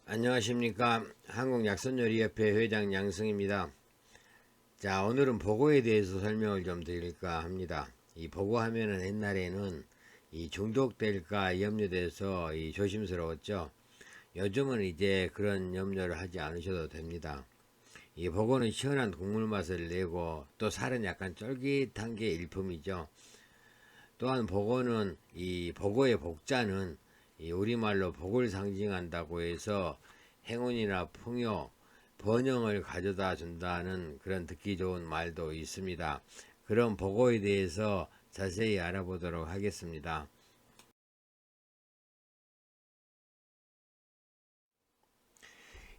안녕하십니까. 한국약선요리협회 회장 양승입니다. 자, 오늘은 보고에 대해서 설명을 좀 드릴까 합니다. 이 보고 하면은 옛날에는 이 중독될까 염려돼서 조심스러웠죠. 요즘은 이제 그런 염려를 하지 않으셔도 됩니다. 이 보고는 시원한 국물 맛을 내고 또 살은 약간 쫄깃한 게 일품이죠. 또한 보고는 이 보고의 복자는 이 우리말로 복을 상징한다고 해서 행운이나 풍요, 번영을 가져다 준다는 그런 듣기 좋은 말도 있습니다. 그런 보고에 대해서 자세히 알아보도록 하겠습니다.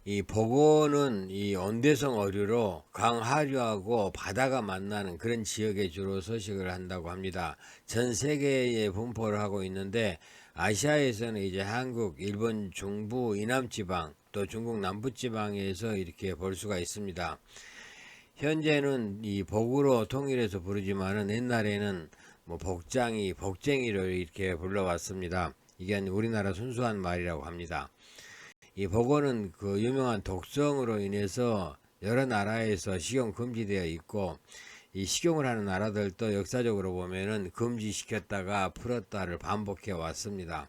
이 보고는 이 온대성 어류로 강하류하고 바다가 만나는 그런 지역에 주로 서식을 한다고 합니다. 전 세계에 분포를 하고 있는데 아시아에서는 이제 한국, 일본 중부, 이남 지방, 또 중국 남부 지방에서 이렇게 볼 수가 있습니다. 현재는 이 복으로 통일해서 부르지만은 옛날에는 뭐 복장이, 복쟁이로 이렇게 불러왔습니다. 이게 우리나라 순수한 말이라고 합니다. 이 복어는 그 유명한 독성으로 인해서 여러 나라에서 식용 금지되어 있고, 이 식용을 하는 나라들도 역사적으로 보면은 금지시켰다가 풀었다를 반복해 왔습니다.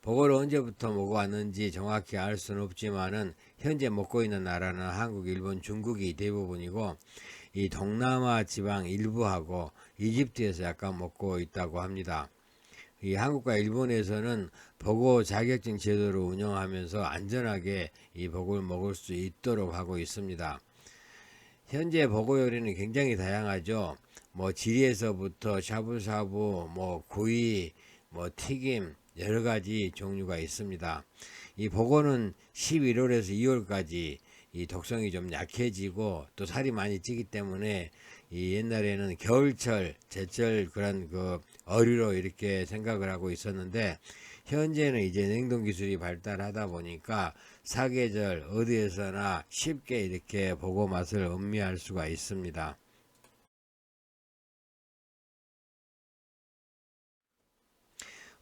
복어를 언제부터 먹어왔는지 정확히 알 수는 없지만은 현재 먹고 있는 나라는 한국, 일본, 중국이 대부분이고, 이 동남아 지방 일부하고 이집트에서 약간 먹고 있다고 합니다. 이 한국과 일본에서는 보고 자격증 제도를 운영하면서 안전하게 이 보고를 먹을 수 있도록 하고 있습니다. 현재 보고 요리는 굉장히 다양하죠. 뭐 지리에서부터 샤브샤브, 뭐 구이, 뭐 튀김 여러 가지 종류가 있습니다. 이 보고는 11월에서 2월까지 이 독성이 좀 약해지고 또 살이 많이 찌기 때문에 이 옛날에는 겨울철, 제철 그런 그 어류로 이렇게 생각을 하고 있었는데 현재는 이제 냉동 기술이 발달하다 보니까 사계절 어디에서나 쉽게 이렇게 보고 맛을 음미할 수가 있습니다.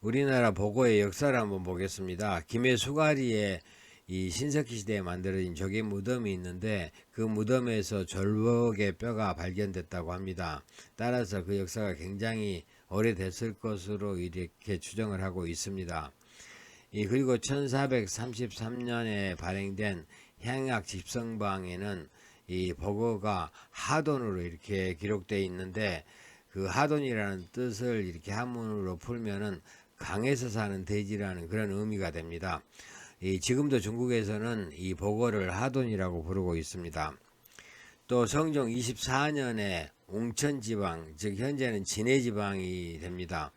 우리나라 보고의 역사를 한번 보겠습니다. 김해 수가리에 이 신석기 시대에 만들어진 조개 무덤이 있는데 그 무덤에서 절벽의 뼈가 발견됐다고 합니다. 따라서 그 역사가 굉장히 오래됐을 것으로 이렇게 추정을 하고 있습니다. 그리고 1433년에 발행된 향약 집성방에는 이 보고가 하돈으로 이렇게 기록되어 있는데 그 하돈이라는 뜻을 이렇게 한문으로 풀면은 강에서 사는 돼지라는 그런 의미가 됩니다. 지금도 중국에서는 이 보고를 하돈이라고 부르고 있습니다. 또 성종 24년에 웅천지방, 즉 현재는 진해지방이 됩니다.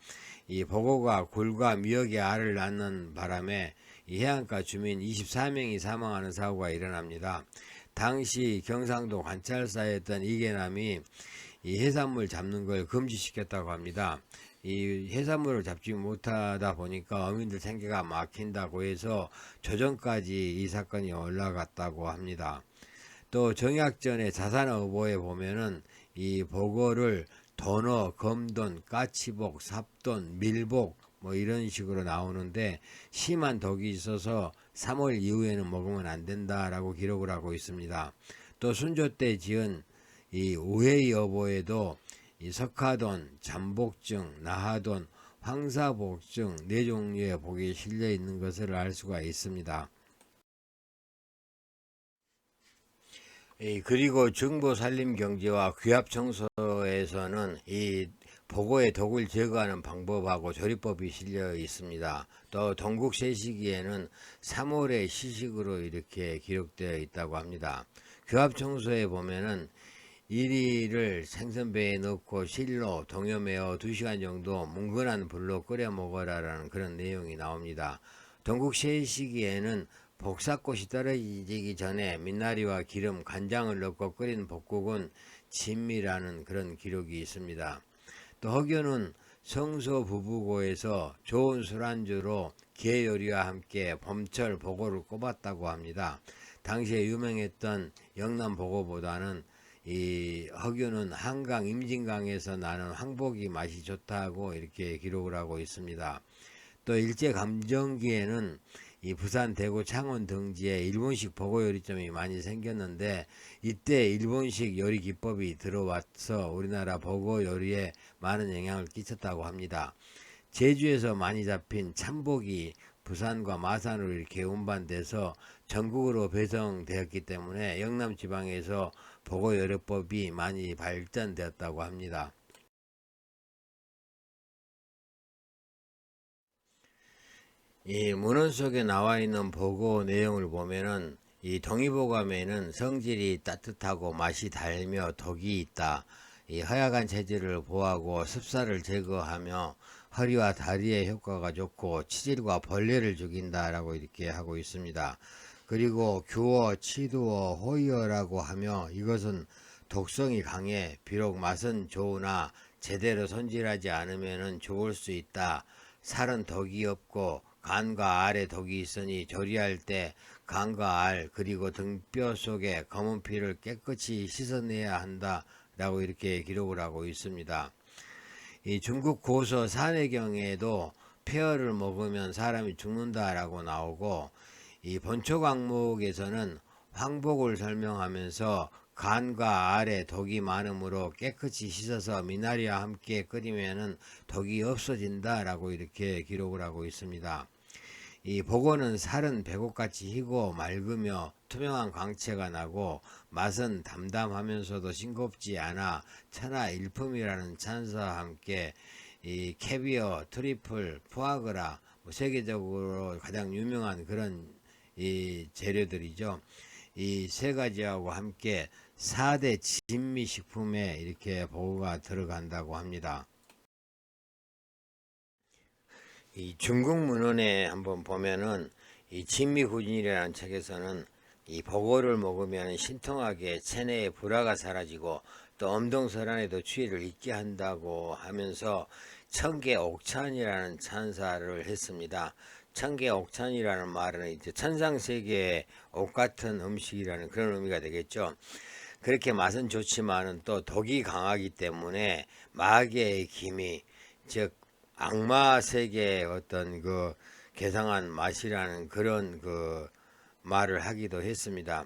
이 보고가 굴과 미역의 알을 낳는 바람에 이 해안가 주민 24명이 사망하는 사고가 일어납니다. 당시 경상도 관찰사였던 이계남이 이 해산물 잡는 걸 금지시켰다고 합니다. 이 해산물을 잡지 못하다 보니까 어민들 생계가 막힌다고 해서 조정까지 이 사건이 올라갔다고 합니다. 또 정약전의 자산어보에 보면은 이 보고를 돈어, 검돈, 까치복, 삽돈, 밀복 뭐 이런 식으로 나오는데 심한 독이 있어서 3월 이후에는 먹으면 안 된다라고 기록을 하고 있습니다. 또 순조 때 지은 이 우회의 어보에도 이 석하돈, 잠복증, 나하돈, 황사복증 네 종류의 복이 실려 있는 것을 알 수가 있습니다. 그리고 정보산림경제와 귀합청소에서는 이 보고의 독을 제거하는 방법하고 조리법이 실려 있습니다. 또 동국세시기에는 3월의 시식으로 이렇게 기록되어 있다고 합니다. 귀합청소에 보면은 1위를 생선배에 넣고 실로 동여매어 2시간 정도 뭉근한 불로 끓여 먹어라라는 그런 내용이 나옵니다. 동국세시기에는 복사꽃이 떨어지기 전에 민나리와 기름, 간장을 넣고 끓인 볶국은 진미라는 그런 기록이 있습니다. 또 허교는 성서 부부고에서 좋은 술안주로 게 요리와 함께 봄철 보고를 꼽았다고 합니다. 당시에 유명했던 영남 보고보다는 이 허교는 한강 임진강에서 나는 황복이 맛이 좋다고 이렇게 기록을 하고 있습니다. 또 일제 감정기에는 이 부산, 대구, 창원 등지에 일본식 버거 요리점이 많이 생겼는데 이때 일본식 요리 기법이 들어와서 우리나라 버거 요리에 많은 영향을 끼쳤다고 합니다. 제주에서 많이 잡힌 참복이 부산과 마산으로 이렇게 운반돼서 전국으로 배송되었기 때문에 영남 지방에서 버거 요리법이 많이 발전되었다고 합니다. 이 문헌 속에 나와 있는 버거 내용을 보면은 이 동의보감에는 성질이 따뜻하고 맛이 달며 덕이 있다. 이 허약한 체질을 보호하고 습사를 제거하며 허리와 다리에 효과가 좋고 치질과 벌레를 죽인다라고 이렇게 하고 있습니다. 그리고 규어, 치두어, 호이어라고 하며 이것은 독성이 강해 비록 맛은 좋으나 제대로 손질하지 않으면 죽을 수 있다. 살은 덕이 없고 간과 알에 덕이 있으니 조리할 때 간과 알 그리고 등뼈 속에 검은 피를 깨끗이 씻어내야 한다 라고 이렇게 기록을 하고 있습니다. 이 중국 고서 산해경에도 폐허를 먹으면 사람이 죽는다라고 나오고 이 본초 강목에서는 황복을 설명하면서 간과 알에 덕이 많으므로 깨끗이 씻어서 미나리와 함께 끓이면은 덕이 없어진다라고 이렇게 기록을 하고 있습니다. 이 버거는 살은 배꼽같이 희고 맑으며 투명한 광채가 나고 맛은 담담하면서도 싱겁지 않아 천하 일품이라는 찬사와 함께 이 캐비어, 트리플, 푸아그라 세계적으로 가장 유명한 그런 이 재료들이죠. 이 세 가지하고 함께 4대 진미식품에 이렇게 버거가 들어간다고 합니다. 이 중국 문헌에 한번 보면은 이 진미구진이라는 책에서는 이 버거를 먹으면 신통하게 체내에 불화가 사라지고 또 엄동설안에도 추위를 잊게 한다고 하면서 청계옥찬이라는 찬사를 했습니다. 청계옥찬이라는 말은 이제 천상세계의 옥 같은 음식이라는 그런 의미가 되겠죠. 그렇게 맛은 좋지만은 또 독이 강하기 때문에 마계의 기미, 즉 악마 세계의 어떤 그 괴상한 맛이라는 그런 그 말을 하기도 했습니다.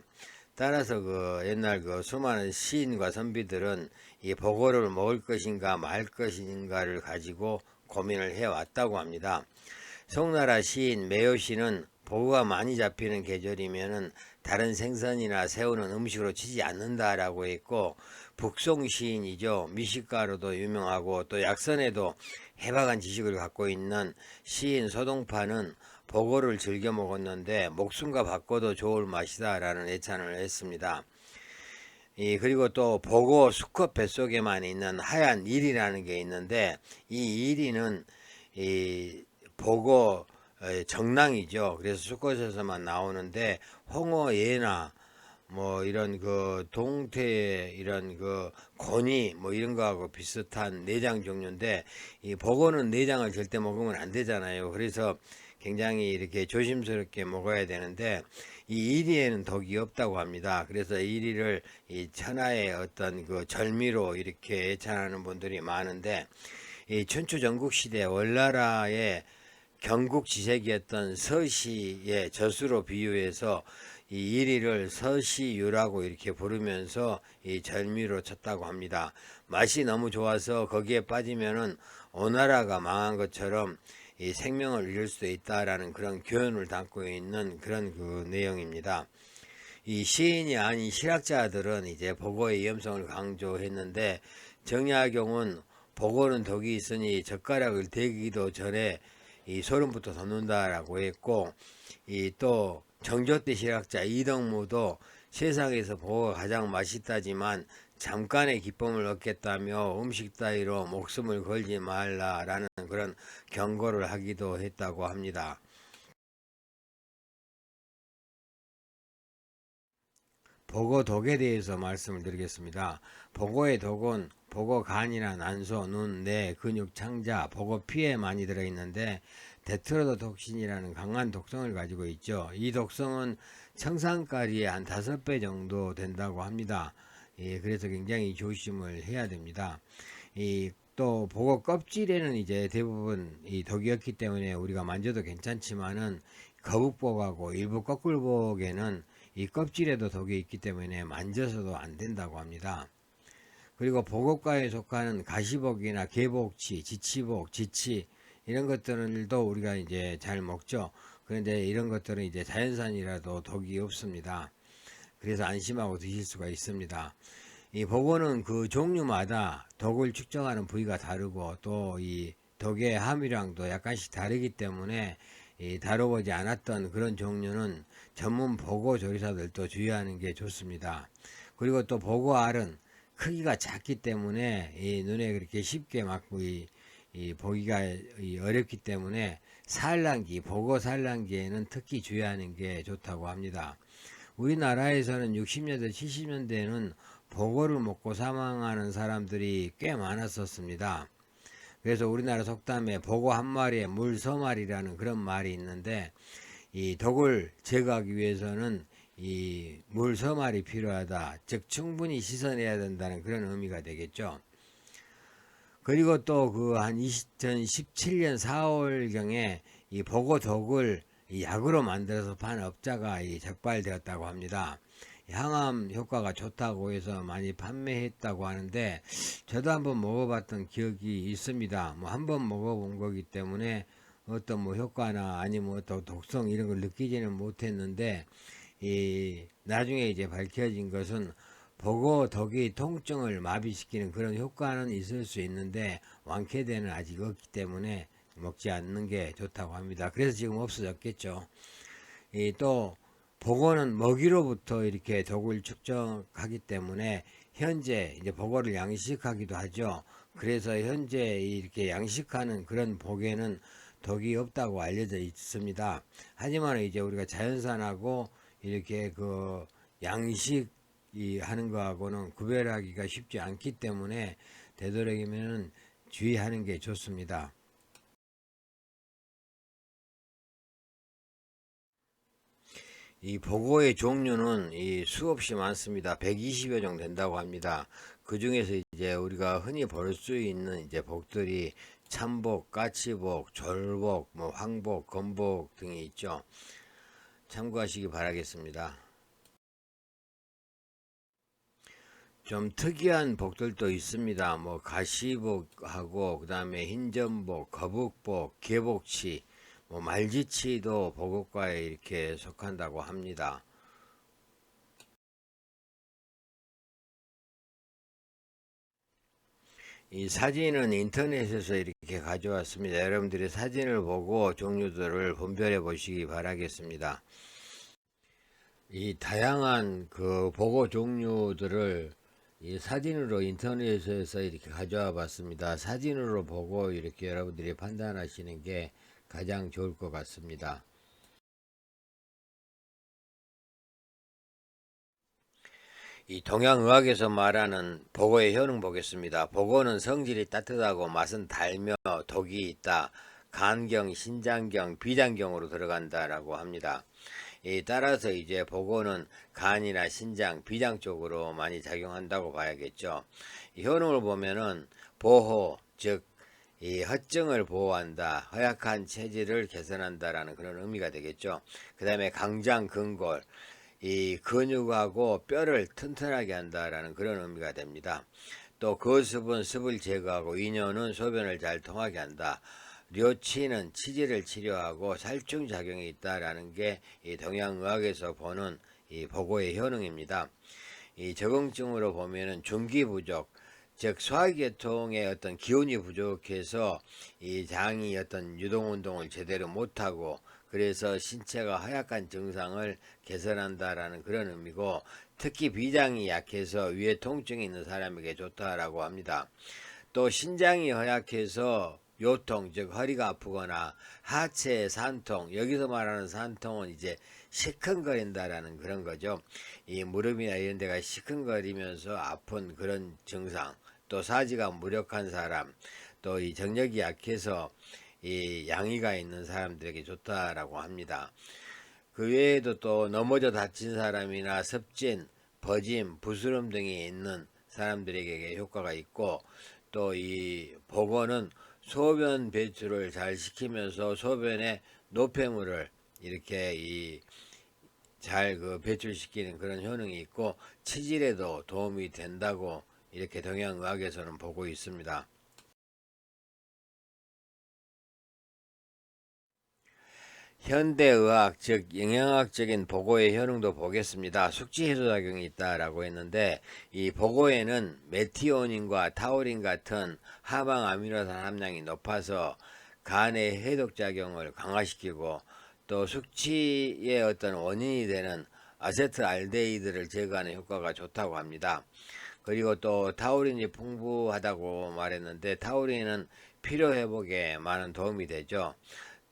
따라서 그 옛날 그 수많은 시인과 선비들은 이 버거를 먹을 것인가 말 것인가를 가지고 고민을 해왔다고 합니다. 송나라 시인 매효씨는 버거가 많이 잡히는 계절이면은 다른 생선이나 새우는 음식으로 치지 않는다라고 했고, 북송 시인이죠. 미식가로도 유명하고 또 약선에도 해박한 지식을 갖고 있는 시인 소동파는 버거를 즐겨 먹었는데 목숨과 바꿔도 좋을 맛이다라는 애찬을 했습니다. 그리고 또 버거 수컷 뱃속에만 있는 하얀 일이라는 게 있는데 이 일이는 이 버거 정낭이죠. 그래서 수컷에서만 나오는데 홍어, 예나 뭐 이런 그 동태 이런 그 고니 뭐 이런 거하고 비슷한 내장 종류인데 이 버거는 내장을 절대 먹으면 안 되잖아요. 그래서 굉장히 이렇게 조심스럽게 먹어야 되는데 이 이리에는 덕이 없다고 합니다. 그래서 이리를 이 천하의 어떤 그 절미로 이렇게 애찬하는 분들이 많은데 이 춘추 전국 시대 월나라의 경국 지색이었던 서시의 젖으로 비유해서 이 이리를 서시유라고 이렇게 부르면서 이 절미로 쳤다고 합니다. 맛이 너무 좋아서 거기에 빠지면은 오나라가 망한 것처럼 이 생명을 잃을 수도 있다라는 그런 교훈을 담고 있는 그런 그 내용입니다. 이 시인이 아닌 실학자들은 이제 버거의 위험성을 강조했는데 정약용은 버거는 덕이 있으니 젓가락을 대기도 전에 이 소름부터 돋는다라고 했고, 이 또 정조대 실학자 이덕무도 세상에서 버거가 가장 맛있다지만 잠깐의 기쁨을 얻겠다며 음식 따위로 목숨을 걸지 말라라는 그런 경고를 하기도 했다고 합니다. 버거 덕에 대해서 말씀을 드리겠습니다. 버거의 덕은 버거 간이나 난소, 눈, 뇌, 근육, 창자, 버거 피에 많이 들어있는데 데트로도톡신이라는 강한 독성을 가지고 있죠. 이 독성은 청산가리의 한 5배 정도 된다고 합니다. 그래서 굉장히 조심을 해야 됩니다. 또 버거 껍질에는 이제 대부분 이 덕이 없기 때문에 우리가 만져도 괜찮지만은 거북복하고 일부 거꾸로복에는 이 껍질에도 독이 있기 때문에 만져서도 안 된다고 합니다. 그리고 복업과에 속하는 가시복이나 개복치, 지치복, 지치 이런 것들도 우리가 이제 잘 먹죠. 그런데 이런 것들은 이제 자연산이라도 독이 없습니다. 그래서 안심하고 드실 수가 있습니다. 이 복원은 그 종류마다 독을 측정하는 부위가 다르고 또 이 독의 함유량도 약간씩 다르기 때문에 이 다뤄보지 않았던 그런 종류는 전문 보고 조리사들도 주의하는 게 좋습니다. 그리고 또 보고알은 크기가 작기 때문에 이 눈에 그렇게 쉽게 막 이 보기가 어렵기 때문에 산란기, 보고 산란기에는 특히 주의하는 게 좋다고 합니다. 우리나라에서는 60년대, 70년대에는 보고를 먹고 사망하는 사람들이 꽤 많았었습니다. 그래서 우리나라 속담에 보고 한 마리에 물 서마리라는 그런 말이 있는데 이 독을 제거하기 위해서는 이 물 서말이 필요하다. 즉 충분히 씻어내야 된다는 그런 의미가 되겠죠. 그리고 또 그 한 2017년 4월경에 이 보고 독을 약으로 만들어서 판 업자가 적발되었다고 합니다. 항암 효과가 좋다고 해서 많이 판매했다고 하는데 저도 한번 먹어봤던 기억이 있습니다. 뭐 한번 먹어본 거기 때문에 어떤 뭐 효과나 아니면 어떤 독성 이런 걸 느끼지는 못했는데 이 나중에 이제 밝혀진 것은 보고 덕이 통증을 마비시키는 그런 효과는 있을 수 있는데 완쾌되는 아직 없기 때문에 먹지 않는 게 좋다고 합니다. 그래서 지금 없어졌겠죠. 또 보고는 먹이로부터 이렇게 독을 측정하기 때문에 현재 이제 보고를 양식하기도 하죠. 그래서 현재 이렇게 양식하는 그런 복에는 독이 없다고 알려져 있습니다. 하지만 이제 우리가 자연산하고 이렇게 그 양식이 하는 거하고는 구별하기가 쉽지 않기 때문에 되도록이면 주의하는 게 좋습니다. 이 보고의 종류는 수없이 많습니다. 120여 종 된다고 합니다. 그 중에서 이제 우리가 흔히 볼 수 있는 이제 복들이 참복, 까치복, 졸복, 뭐 황복, 건복 등이 있죠. 참고하시기 바라겠습니다. 좀 특이한 복들도 있습니다. 뭐 가시복하고 그 다음에 흰전복, 거북복, 개복치, 뭐 말지치도 복업과에 이렇게 속한다고 합니다. 이 사진은 인터넷에서 이렇게 가져왔습니다. 여러분들이 사진을 보고 종류들을 분별해 보시기 바라겠습니다. 이 다양한 그 보고 종류들을 이 사진으로 인터넷에서 이렇게 가져와 봤습니다. 사진으로 보고 이렇게 여러분들이 판단하시는 게 가장 좋을 것 같습니다. 이 동양의학에서 말하는 보고의 효능 보겠습니다. 보고는 성질이 따뜻하고 맛은 달며 독이 있다. 간경, 신장경, 비장경으로 들어간다라고 합니다. 따라서 이제 보고는 간이나 신장, 비장 쪽으로 많이 작용한다고 봐야겠죠. 이 효능을 보면은 보호, 즉 이 허증을 보호한다, 허약한 체질을 개선한다라는 그런 의미가 되겠죠. 그 다음에 강장, 근골, 이 근육하고 뼈를 튼튼하게 한다라는 그런 의미가 됩니다. 또 거습은 습을 제거하고 인연은 소변을 잘 통하게 한다. 료치는 치질을 치료하고 살충 작용이 있다라는 게 이 동양의학에서 보는 이 보고의 효능입니다. 이 적응증으로 보면은 중기 부족, 즉 소화계통의 어떤 기운이 부족해서 이 장이 어떤 유동 운동을 제대로 못하고 그래서 신체가 허약한 증상을 개선한다라는 그런 의미고 특히 비장이 약해서 위에 통증이 있는 사람에게 좋다라고 합니다. 또 신장이 허약해서 요통, 즉 허리가 아프거나 하체 산통, 여기서 말하는 산통은 이제 시큰거린다라는 그런 거죠. 이 무릎이나 이런 데가 시큰거리면서 아픈 그런 증상, 또 사지가 무력한 사람, 또 이 정력이 약해서 이 양의가 있는 사람들에게 좋다라고 합니다. 그 외에도 또 넘어져 다친 사람이나 습진, 버짐, 부스럼 등이 있는 사람들에게 효과가 있고 또 이 복원은 소변 배출을 잘 시키면서 소변에 노폐물을 이렇게 잘 배출시키는 그런 효능이 있고 치질에도 도움이 된다고 이렇게 동양의학에서는 보고 있습니다. 현대의학 즉 영양학적인 보고의 효능도 보겠습니다. 숙취 해소 작용이 있다라고 했는데 이 보고에는 메티오닌과 타우린 같은 하방 아미노산 함량이 높아서 간의 해독 작용을 강화시키고 또 숙취의 어떤 원인이 되는 아세트알데히드를 제거하는 효과가 좋다고 합니다. 그리고 또 타우린이 풍부하다고 말했는데 타우린은 피로 회복에 많은 도움이 되죠.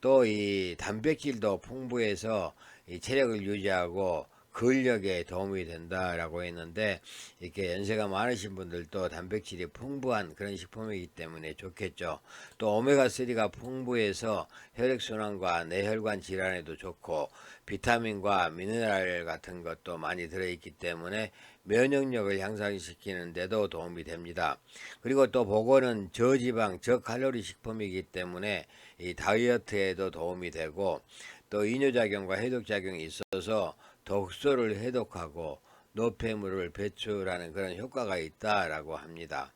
또 이 단백질도 풍부해서 이 체력을 유지하고 근력에 도움이 된다라고 했는데 이렇게 연세가 많으신 분들도 단백질이 풍부한 그런 식품이기 때문에 좋겠죠. 또 오메가3가 풍부해서 혈액순환과 뇌혈관 질환에도 좋고 비타민과 미네랄 같은 것도 많이 들어있기 때문에 면역력을 향상시키는 데도 도움이 됩니다. 그리고 또 보고는 저지방 저칼로리 식품이기 때문에 이 다이어트에도 도움이 되고 또 이뇨작용과 해독작용이 있어서 독소를 해독하고 노폐물을 배출하는 그런 효과가 있다라고 합니다.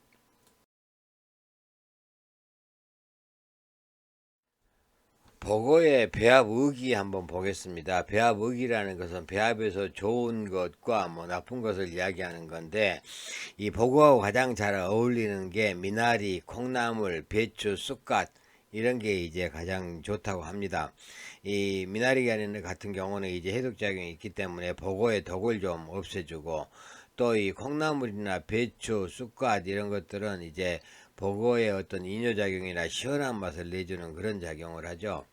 보고의 배합의기 한번 보겠습니다. 배합의기라는 것은 배합에서 좋은 것과 나쁜 것을 이야기하는 건데 이 보고하고 가장 잘 어울리는 게 미나리, 콩나물, 배추, 쑥갓 이런 게 이제 가장 좋다고 합니다. 이 미나리 같은 경우는 이제 해독작용이 있기 때문에 보고의 독을 좀 없애주고 또 이 콩나물이나 배추, 쑥갓 이런 것들은 이제 보고의 어떤 이뇨작용이나 시원한 맛을 내주는 그런 작용을 하죠.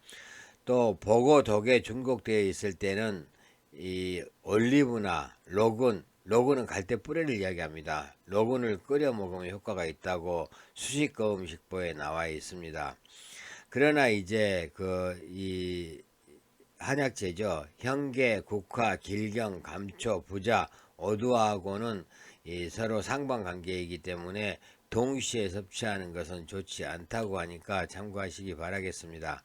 또 보고 독에 중독되어 있을 때는 이 올리브나 로군은 갈대 뿌리를 이야기합니다. 로군을 끓여 먹으면 효과가 있다고 수식거음식보에 나와 있습니다. 그러나 이제 이 한약재죠. 현계, 국화, 길경, 감초, 부자, 오두하고는 서로 상반관계이기 때문에 동시에 섭취하는 것은 좋지 않다고 하니까 참고하시기 바라겠습니다.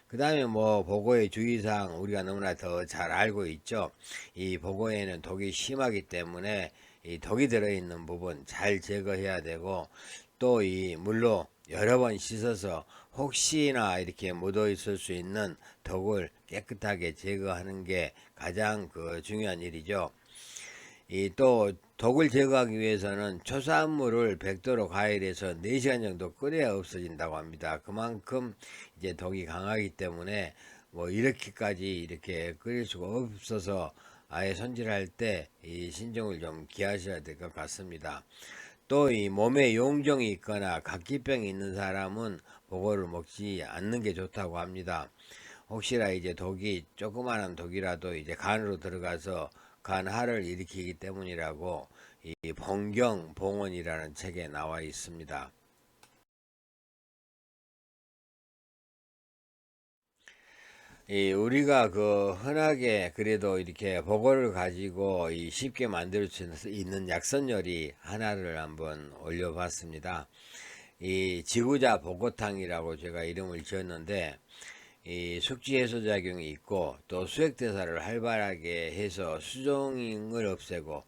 그 다음에 보고의 주의사항 우리가 너무나 더 잘 알고 있죠. 이 보고에는 독이 심하기 때문에 이 독이 들어있는 부분 잘 제거해야 되고 또 이 물로 여러 번 씻어서 혹시나 이렇게 묻어 있을 수 있는 독을 깨끗하게 제거하는 게 가장 중요한 일이죠. 이 또 독을 제거하기 위해서는 초산물을 100도로 가열해서 4시간 정도 끓여야 없어진다고 합니다. 그만큼 이제 독이 강하기 때문에 이렇게까지 이렇게 끓일 수가 없어서 아예 손질할 때 이 신중을 좀 기하셔야 될 것 같습니다. 또 이 몸에 용종이 있거나 각기병이 있는 사람은 보고를 먹지 않는 게 좋다고 합니다. 혹시나 이제 독이 조그마한 독이라도 이제 간으로 들어가서 간할을 일으키기 때문이라고 이 봉경봉원이라는 책에 나와 있습니다. 우리가 흔하게 그래도 이렇게 보고를 가지고 쉽게 만들 수 있는 약선요리 하나를 한번 올려봤습니다. 이 지구자 보고탕이라고 제가 이름을 지었는데 이 숙취 해소 작용이 있고 또 수액 대사를 활발하게 해서 수종을 없애고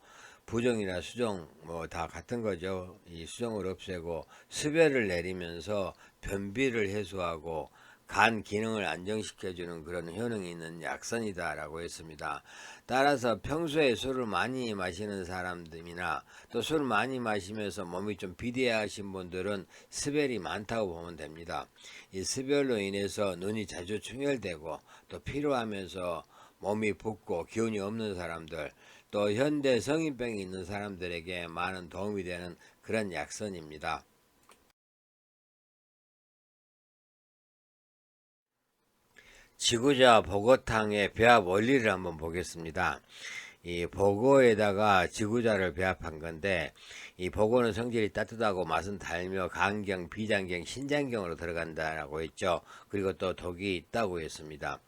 부종이나 수종 다 같은 거죠. 이 수종을 없애고 습열을 내리면서 변비를 해소하고 간 기능을 안정시켜주는 그런 효능이 있는 약선이다라고 했습니다. 따라서 평소에 술을 많이 마시는 사람들이나 또 술 많이 마시면서 몸이 좀 비대하신 분들은 습열이 많다고 보면 됩니다. 이 습열로 인해서 눈이 자주 충혈되고 또 피로하면서 몸이 붓고 기운이 없는 사람들 또 현대 성인병이 있는 사람들에게 많은 도움이 되는 그런 약선입니다. 지구자 보고탕의 배합 원리를 한번 보겠습니다. 이 보고에다가 지구자를 배합한 건데 이 보고는 성질이 따뜻하고 맛은 달며 간경, 비장경, 신장경으로 들어간다라고 했죠. 그리고 또 독이 있다고 했습니다.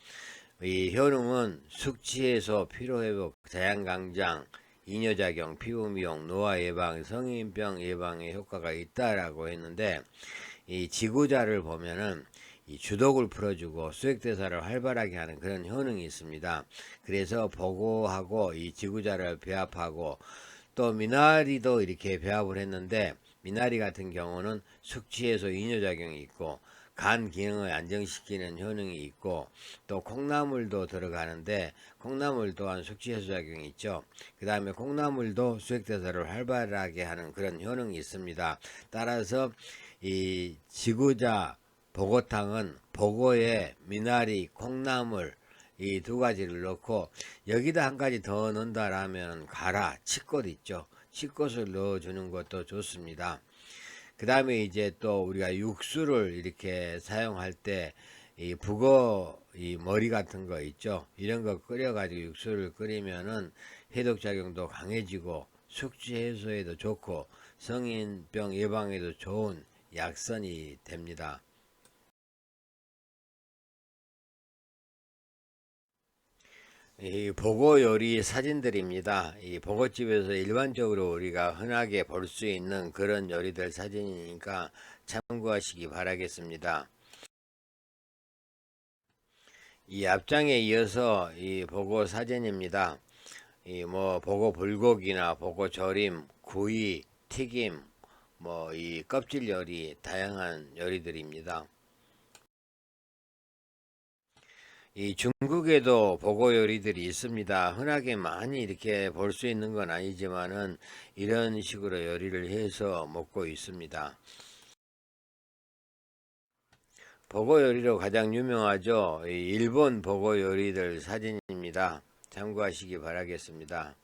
이 효능은 숙취해소, 피로회복, 자양강장, 이뇨작용, 피부미용, 노화 예방, 성인병 예방에 효과가 있다라고 했는데 이 지구자를 보면은 이 주독을 풀어주고 수액대사를 활발하게 하는 그런 효능이 있습니다. 그래서 보고하고 이 지구자를 배합하고 또 미나리도 이렇게 배합을 했는데, 미나리 같은 경우는 숙취해소 이뇨작용이 있고 간 기능을 안정시키는 효능이 있고, 또 콩나물도 들어가는데 콩나물 또한 숙취해소 작용이 있죠. 그 다음에 콩나물도 수액대사를 활발하게 하는 그런 효능이 있습니다. 따라서 이 지구자 보고탕은 보고에 미나리, 콩나물 이 두 가지를 넣고, 여기다 한 가지 더 넣는다라면 가라, 치꽃 있죠. 치꽃을 넣어주는 것도 좋습니다. 그 다음에 이제 또 우리가 육수를 이렇게 사용할 때 이 북어 이 머리 같은 거 있죠. 이런 거 끓여 가지고 육수를 끓이면은 해독작용도 강해지고 숙취 해소에도 좋고 성인병 예방에도 좋은 약선이 됩니다. 이 보고 요리 사진들입니다. 이 보고집에서 일반적으로 우리가 흔하게 볼 수 있는 그런 요리들 사진이니까 참고하시기 바라겠습니다. 이 앞장에 이어서 이 보고 사진입니다. 이 뭐 보고 불고기나 보고 조림, 구이, 튀김, 뭐 이 껍질 요리, 다양한 요리들입니다. 이 중국에도 보고 요리들이 있습니다. 흔하게 많이 이렇게 볼 수 있는 건 아니지만은 이런 식으로 요리를 해서 먹고 있습니다. 보고 요리로 가장 유명하죠. 이 일본 보고 요리들 사진입니다. 참고하시기 바라겠습니다.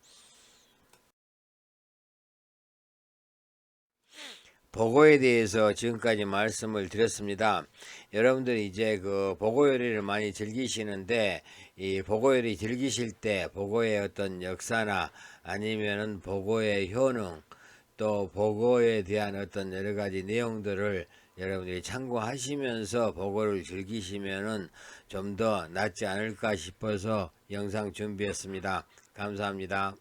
보고에 대해서 지금까지 말씀을 드렸습니다. 여러분들이 이제 그 보고 요리를 많이 즐기시는데, 이 보고 요리 즐기실 때 보고의 어떤 역사나 아니면은 보고의 효능, 또 보고에 대한 어떤 여러 가지 내용들을 여러분들이 참고하시면서 보고를 즐기시면은 좀 더 낫지 않을까 싶어서 영상 준비했습니다. 감사합니다.